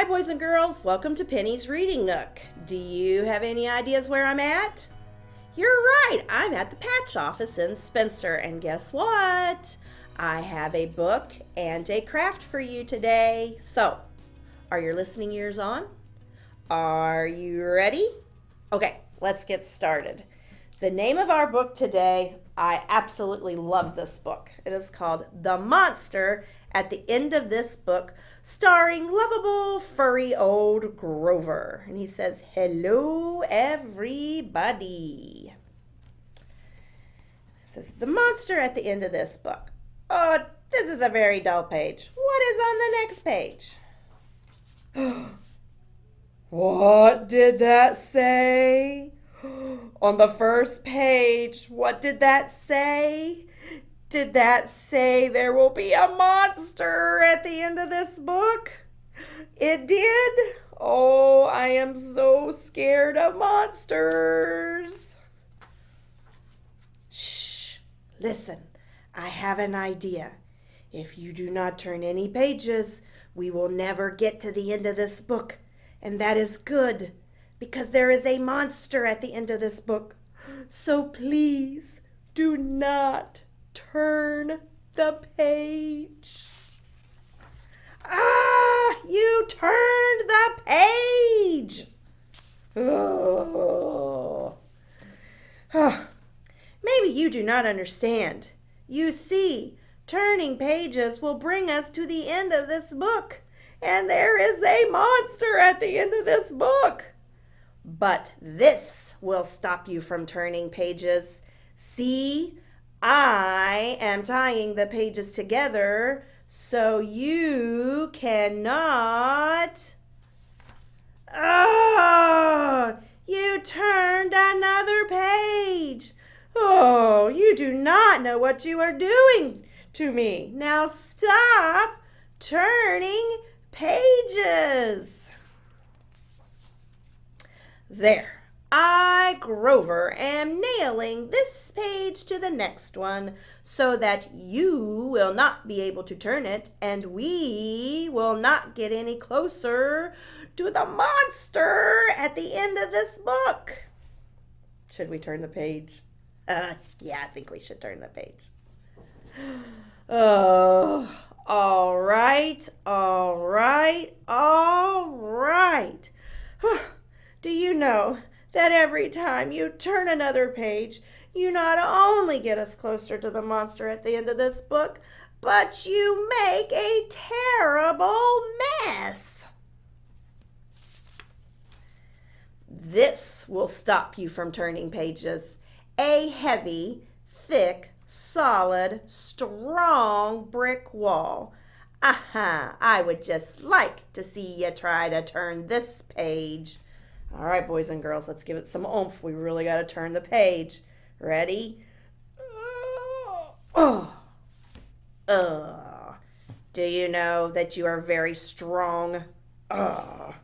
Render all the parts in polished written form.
Hi, boys and girls. Welcome to Penny's Reading Nook. Do you have any ideas where I'm at? You're right. I'm at the Patch Office in Spencer. And guess what? I have a book and a craft for you today. So, are your listening ears on? Are you ready? Okay, let's get started. The name of our book today, I absolutely love this book. It is called The Monster at the End of This Book, starring lovable, furry old Grover. And he says, "Hello, everybody." It says, "The monster at the end of this book." Oh, this is a very dull page. What is on the next page? What did that say? On the first page, what did that say? Did that say there will be a monster at the end of this book? It did? Oh, I am so scared of monsters. Shh, listen, I have an idea. If you do not turn any pages, we will never get to the end of this book. And that is good, because there is a monster at the end of this book. So please do not turn the page. Ah, you turned the page. Oh. Maybe you do not understand. You see, turning pages will bring us to the end of this book. And there is a monster at the end of this book. But this will stop you from turning pages. See, I am tying the pages together so you cannot... Oh, you turned another page. Oh, you do not know what you are doing to me. Now stop turning pages. There. I, Grover, am nailing this page to the next one so that you will not be able to turn it and we will not get any closer to the monster at the end of this book. Should we turn the page? Yeah, I think we should turn the page. Oh, all right. Do you know that every time you turn another page, you not only get us closer to the monster at the end of this book, but you make a terrible mess? This will stop you from turning pages. A heavy, thick, solid, strong brick wall. Aha, I would just like to see you try to turn this page. All right, boys and girls, let's give it some oomph. We really got to turn the page. Ready? Do you know that you are very strong? The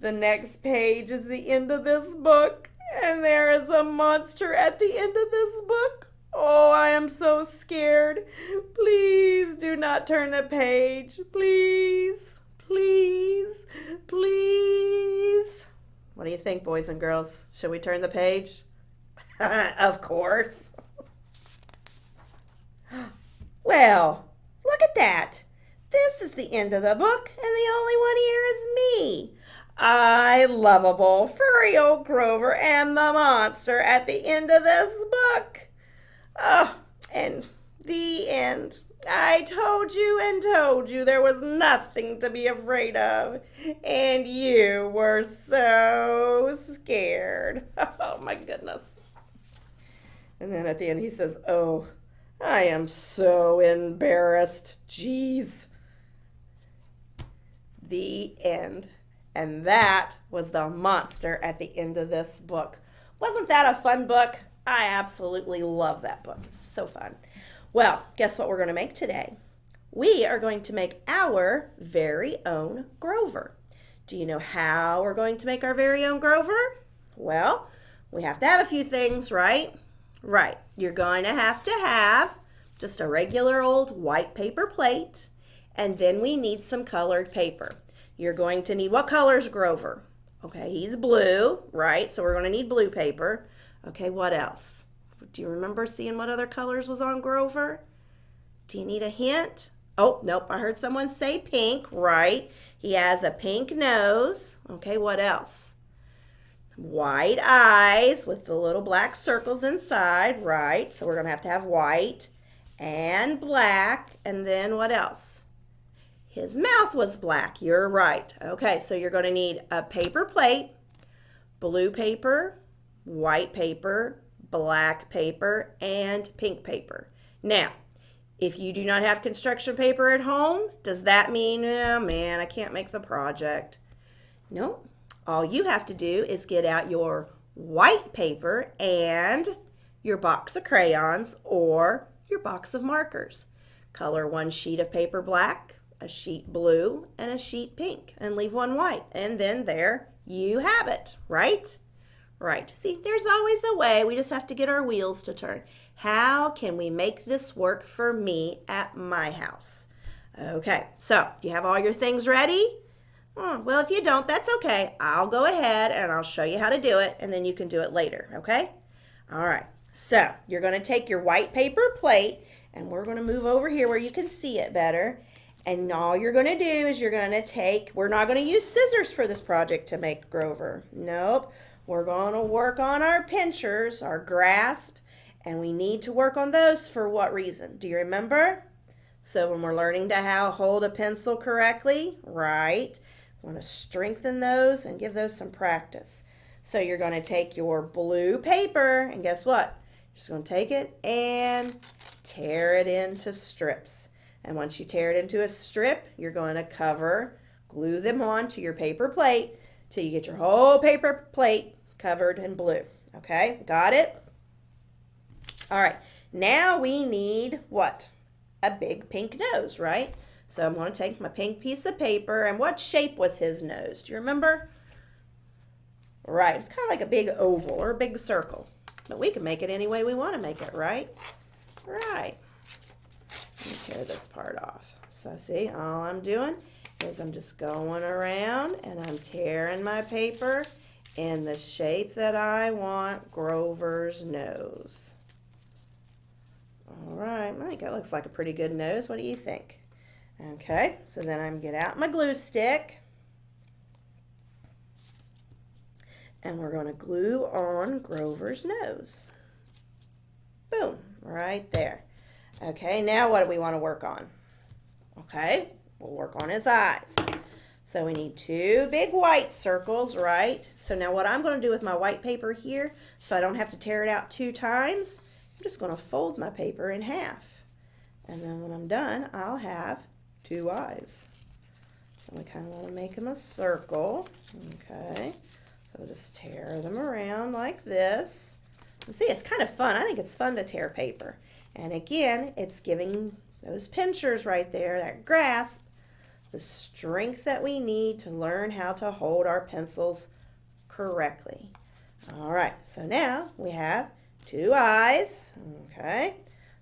next page is the end of this book, and there is a monster at the end of this book. Oh, I am so scared. Please do not turn the page. Please. What do you think, boys and girls? Should we turn the page? Of course. Well, look at that. This is the end of the book, and the only one here is me. I, lovable, furry old Grover, am the monster at the end of this book. Oh, and the end. I told you there was nothing to be afraid of, and you were so scared. Oh, my goodness. And then at the end he says, "Oh, I am so embarrassed. Jeez." The end. And that was the monster at the end of this book. Wasn't that a fun book? I absolutely love that book. It's so fun. Well, guess what we're going to make today? We are going to make our very own Grover. Do you know how we're going to make our very own Grover? Well, we have to have a few things, right? Right. You're going to have just a regular old white paper plate. And then we need some colored paper. You're going to need, what color is Grover? Okay, he's blue, right? So we're going to need blue paper. Okay, what else? Do you remember seeing what other colors was on Grover? Do you need a hint? Oh, nope, I heard someone say pink, right? He has a pink nose. Okay, what else? White eyes with the little black circles inside, right? So we're going to have white and black. And then what else? His mouth was black. You're right. Okay, so you're going to need a paper plate, blue paper, white paper, black paper, and pink paper. Now, if you do not have construction paper at home, does that mean, oh man, I can't make the project? No. All you have to do is get out your white paper and your box of crayons or your box of markers. Color one sheet of paper black, a sheet blue, and a sheet pink, and leave one white. And then there you have it, right? Right. See, there's always a way. We just have to get our wheels to turn. How can we make this work for me at my house? Okay, so do you have all your things ready? Well, if you don't, that's okay. I'll go ahead and I'll show you how to do it, and then you can do it later, okay? All right, so you're going to take your white paper plate, and we're going to move over here where you can see it better. And all you're going to do is you're going to take, we're not going to use scissors for this project to make Grover. Nope. We're going to work on our pinchers, our grasp, and we need to work on those for what reason? Do you remember? So when we're learning to how to hold a pencil correctly, right, we want to strengthen those and give those some practice. So you're going to take your blue paper, and guess what? You're just going to take it and tear it into strips. And once you tear it into a strip, you're going to glue them on to your paper plate till you get your whole paper plate covered in blue. Okay, got it? All right, now we need what? A big pink nose, right? So I'm going to take my pink piece of paper, and what shape was his nose? Do you remember? Right, it's kind of like a big oval or a big circle. But we can make it any way we want to make it, right? Right. Let me tear this part off. So see, all I'm doing is I'm just going around and I'm tearing my paper in the shape that I want Grover's nose. All right, I think that looks like a pretty good nose. What do you think? Okay, so then I'm going to get out my glue stick. And we're going to glue on Grover's nose. Boom, right there. Okay, now what do we want to work on? Okay, we'll work on his eyes. So we need two big white circles, right? So now what I'm going to do with my white paper here, so I don't have to tear it out 2 times, I'm just going to fold my paper in half. And then when I'm done, I'll have 2 eyes. So we kind of want to make them a circle. Okay, so just tear them around like this. And see, it's kind of fun. I think it's fun to tear paper. And again, it's giving those pinchers right there, that grasp, the strength that we need to learn how to hold our pencils correctly. All right, so now we have 2 eyes. Okay,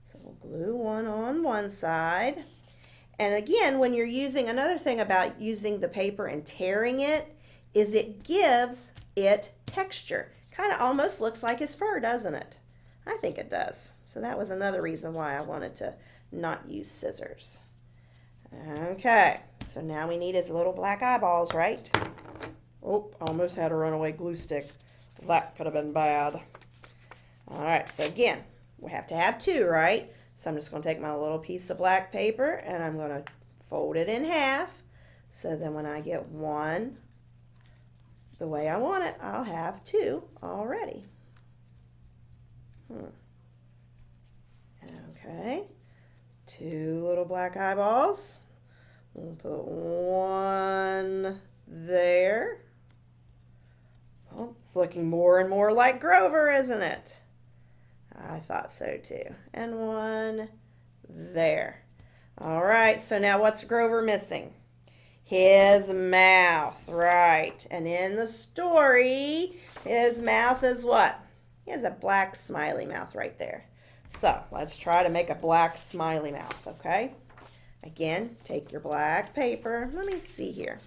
so we'll glue one on one side. And again, when you're using, another thing about using the paper and tearing it is it gives it texture. Kind of almost looks like his fur, doesn't it? I think it does. So that was another reason why I wanted to not use scissors. Okay, so now we need his little black eyeballs, right? Oh, almost had a runaway glue stick. That could have been bad. All right, so again, we have to have 2, right? So I'm just going to take my little piece of black paper and I'm going to fold it in half. So then when I get one the way I want it, I'll have 2 already. Okay, 2 little black eyeballs. We'll put one there. Oh, it's looking more and more like Grover, isn't it? I thought so too. And one there. All right, so now what's Grover missing? His mouth, right. And in the story, his mouth is what? He has a black smiley mouth right there. So let's try to make a black smiley mouth, okay? Again, take your black paper. Let me see here.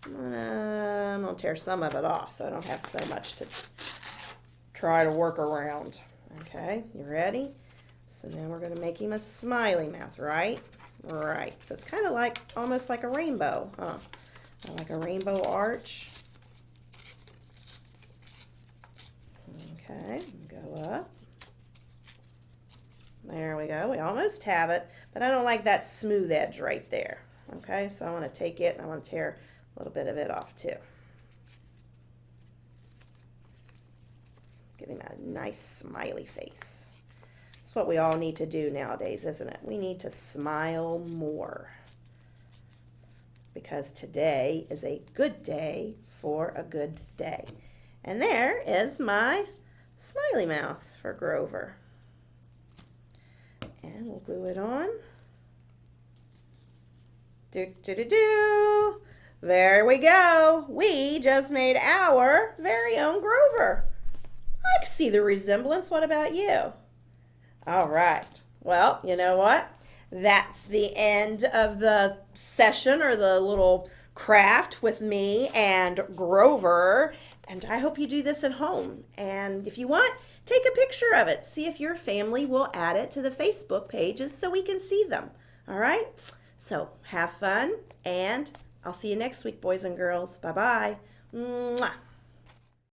I'm gonna tear some of it off so I don't have so much to try to work around. Okay, you ready? So now we're gonna make him a smiley mouth, right? Right, so it's kind of like, almost like a rainbow, huh? Like a rainbow arch. Okay, go up. There we go, we almost have it, but I don't like that smooth edge right there. Okay, so I want to take it and I want to tear a little bit of it off too. Give him a nice smiley face. That's what we all need to do nowadays, isn't it? We need to smile more. Because today is a good day for a good day. And there is my smiley mouth for Grover. And we'll glue it on. Do. There we go. We just made our very own Grover. I can see the resemblance. What about you? All right. Well, you know what? That's the end of the session or the little craft with me and Grover. And I hope you do this at home. And if you want, take a picture of it. See if your family will add it to the Facebook pages so we can see them. All right? So have fun, and I'll see you next week, boys and girls. Bye-bye. Mwah.